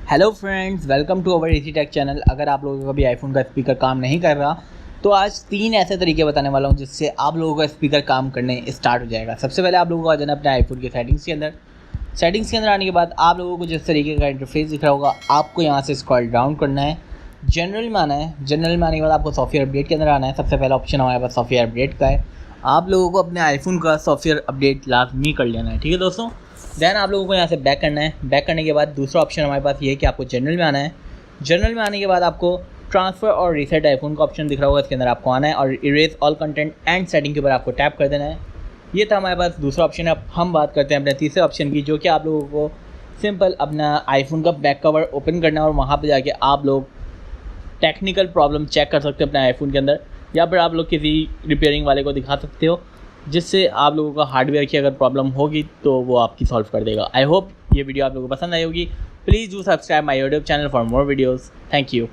Hello friends, welcome to our easy tech channel. अगर आप लोगों का भी आईफोन का स्पीकर काम नहीं कर रहा तो आज 3 ऐसे तरीके बताने वाला हूं जिससे आप लोगों का स्पीकर काम करने स्टार्ट हो जाएगा। सबसे पहले आप लोगों को आ जाना अपने आईफोन की सेटिंग्स के अंदर आने के बाद आप लोगों को जिस तरीके का इंटरफेस दिख रहा होगा आपको यहाँ से स्क्रॉल डाउन करना है, जनरल में आना है। जनरल में आने के बाद आपको सॉफ्टवेयर अपडेट के अंदर आना है। सबसे पहला ऑप्शन हमारे पास सॉफ्टवेयर अपडेट का है। आप लोगों को अपने आईफोन का सॉफ्टवेयर अपडेट लाजमी कर लेना है, ठीक है दोस्तों। देन आप लोगों को यहाँ से बैक करना है। बैक करने के बाद दूसरा ऑप्शन हमारे पास ये है कि आपको जनरल में आना है। जनरल में आने के बाद आपको ट्रांसफ़र और रीसेट आईफोन का ऑप्शन दिख रहा होगा, इसके अंदर आपको आना है और erase all content and setting के ऊपर आपको टैप कर देना है। ये था हमारे पास दूसरा ऑप्शन। अब हम बात करते हैं अपने तीसरे ऑप्शन की, जो कि आप लोगों को सिंपल अपना आईफोन का बैक कवर ओपन करना है और वहाँ पर जाके आप लोग टेक्निकल प्रॉब्लम चेक कर सकते हो अपने आईफोन के अंदर, या फिर आप लोग किसी रिपेयरिंग वाले को दिखा सकते हो, जिससे आप लोगों का हार्डवेयर की अगर प्रॉब्लम होगी तो वो आपकी सॉल्व कर देगा। आई होप ये वीडियो आप लोगों को पसंद आई होगी। Please do subscribe my YouTube channel for more videos. Thank you.